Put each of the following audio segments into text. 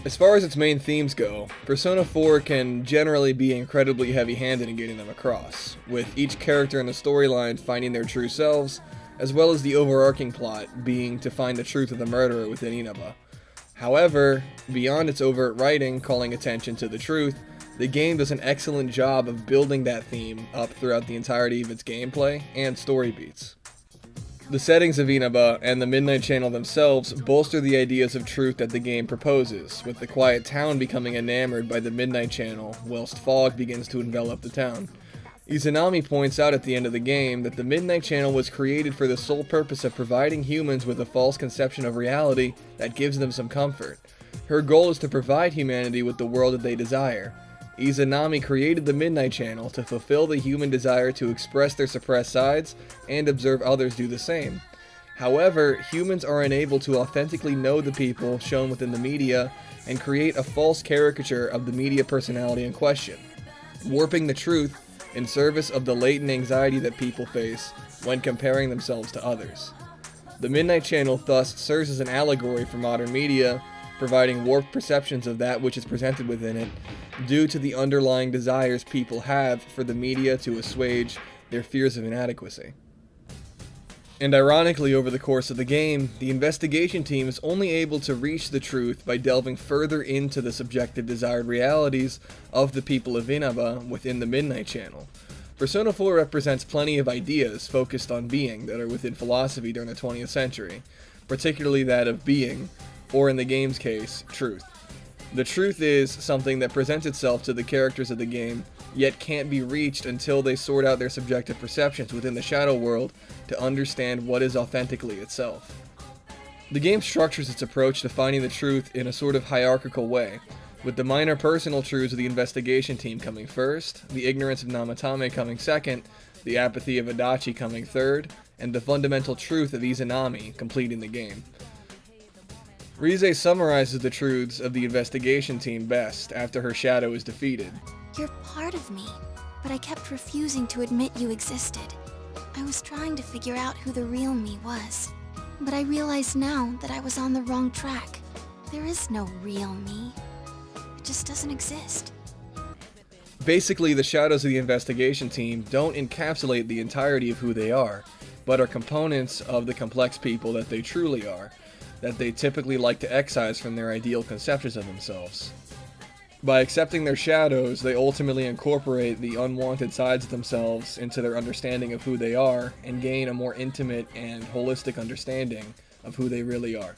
As far as its main themes go, Persona 4 can generally be incredibly heavy-handed in getting them across, with each character in the storyline finding their true selves, as well as the overarching plot being to find the truth of the murderer within Inaba. However, beyond its overt writing calling attention to the truth, the game does an excellent job of building that theme up throughout the entirety of its gameplay and story beats. The settings of Inaba and the Midnight Channel themselves bolster the ideas of truth that the game proposes, with the quiet town becoming enamored by the Midnight Channel, whilst fog begins to envelop the town. Izanami points out at the end of the game that the Midnight Channel was created for the sole purpose of providing humans with a false conception of reality that gives them some comfort. Her goal is to provide humanity with the world that they desire. Izanami created the Midnight Channel to fulfill the human desire to express their suppressed sides and observe others do the same. However, humans are unable to authentically know the people shown within the media and create a false caricature of the media personality in question, warping the truth in service of the latent anxiety that people face when comparing themselves to others. The Midnight Channel thus serves as an allegory for modern media, providing warped perceptions of that which is presented within it, due to the underlying desires people have for the media to assuage their fears of inadequacy. And ironically, over the course of the game, the investigation team is only able to reach the truth by delving further into the subjective desired realities of the people of Inaba within the Midnight Channel. Persona 4 represents plenty of ideas focused on being that are within philosophy during the 20th century, particularly that of being, or in the game's case, truth. The truth is something that presents itself to the characters of the game, yet can't be reached until they sort out their subjective perceptions within the shadow world to understand what is authentically itself. The game structures its approach to finding the truth in a sort of hierarchical way, with the minor personal truths of the investigation team coming first, the ignorance of Namatame coming second, the apathy of Adachi coming third, and the fundamental truth of Izanami completing the game. Rise summarizes the truths of the investigation team best after her shadow is defeated. You're part of me, but I kept refusing to admit you existed. I was trying to figure out who the real me was, but I realize now that I was on the wrong track. There is no real me. It just doesn't exist. Basically, the shadows of the investigation team don't encapsulate the entirety of who they are, but are components of the complex people that they truly are, that they typically like to excise from their ideal conceptions of themselves. By accepting their shadows, they ultimately incorporate the unwanted sides of themselves into their understanding of who they are, and gain a more intimate and holistic understanding of who they really are.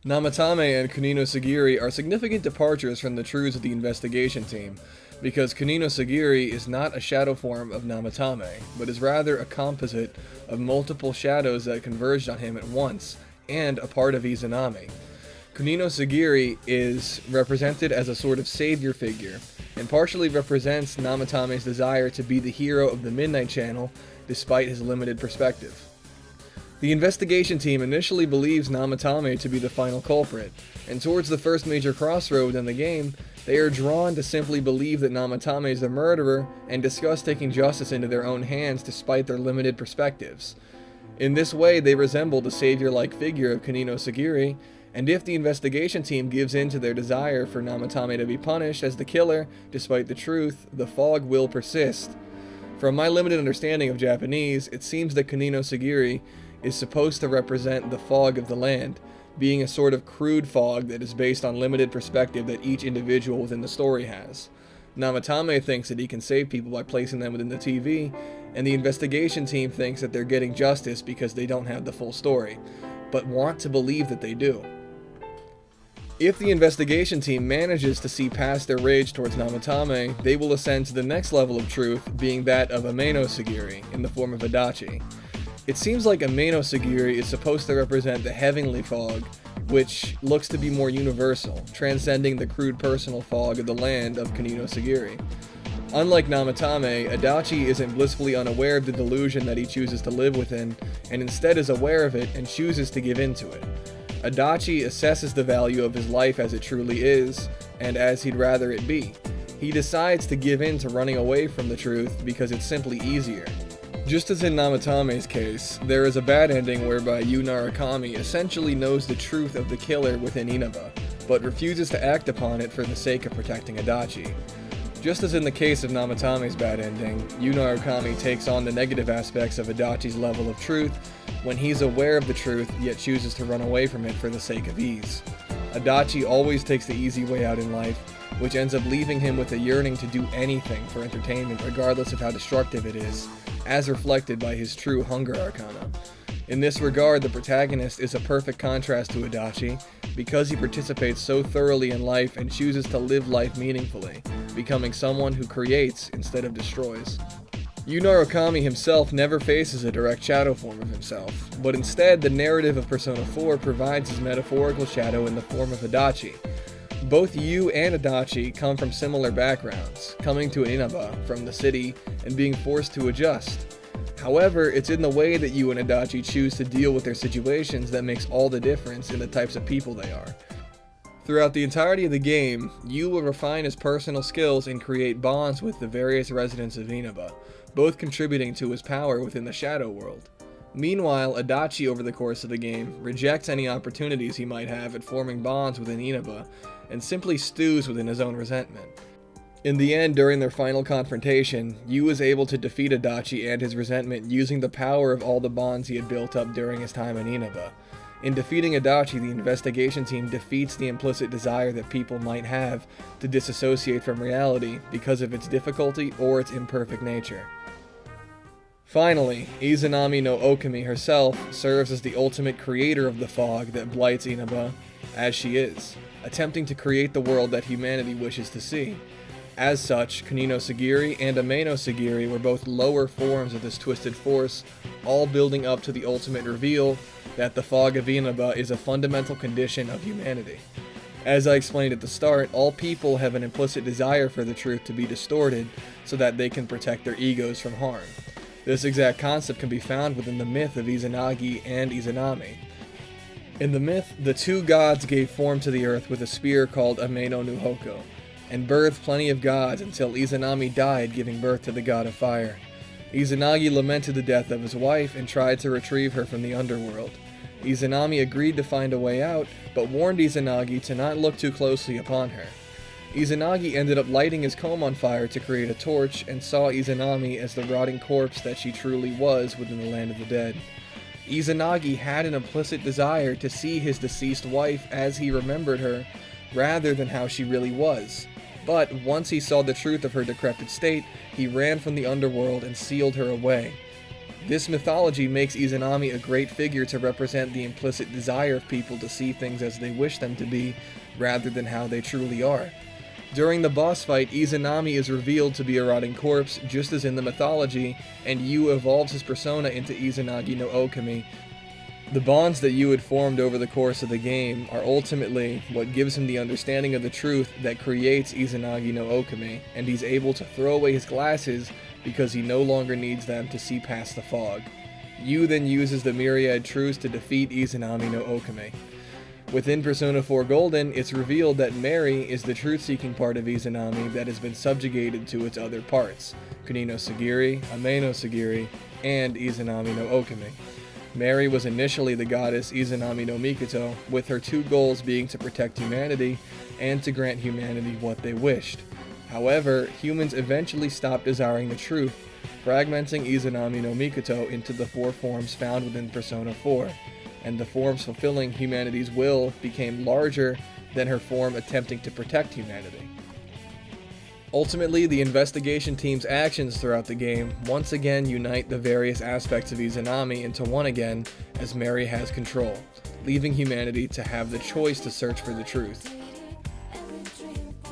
Namatame and Kunino Sagiri are significant departures from the truths of the investigation team, because Kunino Sagiri is not a shadow form of Namatame, but is rather a composite of multiple shadows that converged on him at once, and a part of Izanami. Kunino Sagiri is represented as a sort of savior figure, and partially represents Namatame's desire to be the hero of the Midnight Channel despite his limited perspective. The investigation team initially believes Namatame to be the final culprit, and towards the first major crossroad in the game, they are drawn to simply believe that Namatame is the murderer and discuss taking justice into their own hands despite their limited perspectives. In this way, they resemble the savior-like figure of Kunino Sagiri, and if the investigation team gives in to their desire for Namatame to be punished as the killer, despite the truth, the fog will persist. From my limited understanding of Japanese, it seems that Kunino Sagiri is supposed to represent the fog of the land, being a sort of crude fog that is based on limited perspective that each individual within the story has. Namatame thinks that he can save people by placing them within the TV, and the investigation team thinks that they're getting justice because they don't have the full story, but want to believe that they do. If the investigation team manages to see past their rage towards Namatame, they will ascend to the next level of truth, being that of Ameno Sagiri, in the form of Adachi. It seems like Ameno Sagiri is supposed to represent the heavenly fog, which looks to be more universal, transcending the crude personal fog of the land of Kunino Sagiri. Unlike Namatame, Adachi isn't blissfully unaware of the delusion that he chooses to live within, and instead is aware of it and chooses to give in to it. Adachi assesses the value of his life as it truly is, and as he'd rather it be. He decides to give in to running away from the truth because it's simply easier. Just as in Namatame's case, there is a bad ending whereby Yu Narukami essentially knows the truth of the killer within Inaba, but refuses to act upon it for the sake of protecting Adachi. Just as in the case of Namatame's bad ending, Yu Narukami takes on the negative aspects of Adachi's level of truth when he's aware of the truth yet chooses to run away from it for the sake of ease. Adachi always takes the easy way out in life, which ends up leaving him with a yearning to do anything for entertainment regardless of how destructive it is, as reflected by his true hunger arcana. In this regard, the protagonist is a perfect contrast to Adachi, because he participates so thoroughly in life and chooses to live life meaningfully, becoming someone who creates instead of destroys. Yu Narukami himself never faces a direct shadow form of himself, but instead the narrative of Persona 4 provides his metaphorical shadow in the form of Adachi. Both Yu and Adachi come from similar backgrounds, coming to Inaba from the city and being forced to adjust. However, it's in the way that Yu and Adachi choose to deal with their situations that makes all the difference in the types of people they are. Throughout the entirety of the game, Yu will refine his personal skills and create bonds with the various residents of Inaba, both contributing to his power within the Shadow World. Meanwhile, Adachi over the course of the game rejects any opportunities he might have at forming bonds within Inaba, and simply stews within his own resentment. In the end, during their final confrontation, Yu is able to defeat Adachi and his resentment using the power of all the bonds he had built up during his time in Inaba. In defeating Adachi, the investigation team defeats the implicit desire that people might have to disassociate from reality because of its difficulty or its imperfect nature. Finally, Izanami no Okami herself serves as the ultimate creator of the fog that blights Inaba, as she is, attempting to create the world that humanity wishes to see. As such, Kunino Sagiri and Ameno Sagiri were both lower forms of this twisted force, all building up to the ultimate reveal that the fog of Inaba is a fundamental condition of humanity. As I explained at the start, all people have an implicit desire for the truth to be distorted so that they can protect their egos from harm. This exact concept can be found within the myth of Izanagi and Izanami. In the myth, the two gods gave form to the earth with a spear called Ameno no Hoko, and birthed plenty of gods until Izanami died, giving birth to the god of fire. Izanagi lamented the death of his wife and tried to retrieve her from the underworld. Izanami agreed to find a way out, but warned Izanagi to not look too closely upon her. Izanagi ended up lighting his comb on fire to create a torch and saw Izanami as the rotting corpse that she truly was within the land of the dead. Izanagi had an implicit desire to see his deceased wife as he remembered her, rather than how she really was. But once he saw the truth of her decrepit state, he ran from the underworld and sealed her away. This mythology makes Izanami a great figure to represent the implicit desire of people to see things as they wish them to be, rather than how they truly are. During the boss fight, Izanami is revealed to be a rotting corpse, just as in the mythology, and Yu evolves his persona into Izanagi no Okami. The bonds that Yu had formed over the course of the game are ultimately what gives him the understanding of the truth that creates Izanagi no Okami, and he's able to throw away his glasses because he no longer needs them to see past the fog. Yu then uses the myriad truths to defeat Izanami no Okami. Within Persona 4 Golden, it's revealed that Mary is the truth-seeking part of Izanami that has been subjugated to its other parts, Kunino Sagiri, Ameno Sagiri, and Izanami no Okami. Mary was initially the goddess Izanami no Mikoto, with her two goals being to protect humanity and to grant humanity what they wished. However, humans eventually stopped desiring the truth, fragmenting Izanami no Mikoto into the four forms found within Persona 4, and the forms fulfilling humanity's will became larger than her form attempting to protect humanity. Ultimately, the investigation team's actions throughout the game once again unite the various aspects of Izanami into one again, as Mary has control, leaving humanity to have the choice to search for the truth.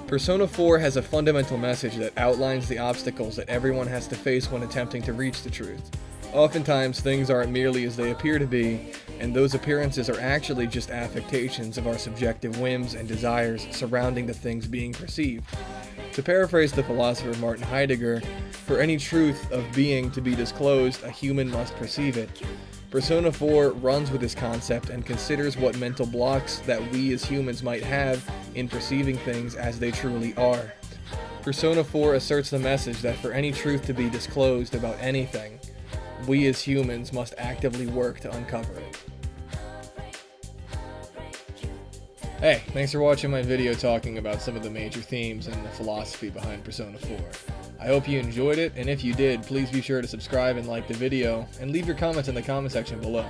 Persona 4 has a fundamental message that outlines the obstacles that everyone has to face when attempting to reach the truth. Oftentimes, things aren't merely as they appear to be, and those appearances are actually just affectations of our subjective whims and desires surrounding the things being perceived. To paraphrase the philosopher Martin Heidegger, for any truth of being to be disclosed, a human must perceive it. Persona 4 runs with this concept and considers what mental blocks that we as humans might have in perceiving things as they truly are. Persona 4 asserts the message that for any truth to be disclosed about anything, we as humans must actively work to uncover it. Hey, thanks for watching my video talking about some of the major themes and the philosophy behind Persona 4. I hope you enjoyed it, and if you did, please be sure to subscribe and like the video, and leave your comments in the comment section below.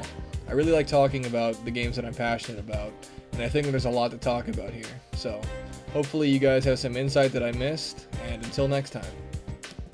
I really like talking about the games that I'm passionate about, and I think there's a lot to talk about here. So, hopefully you guys have some insight that I missed, and until next time.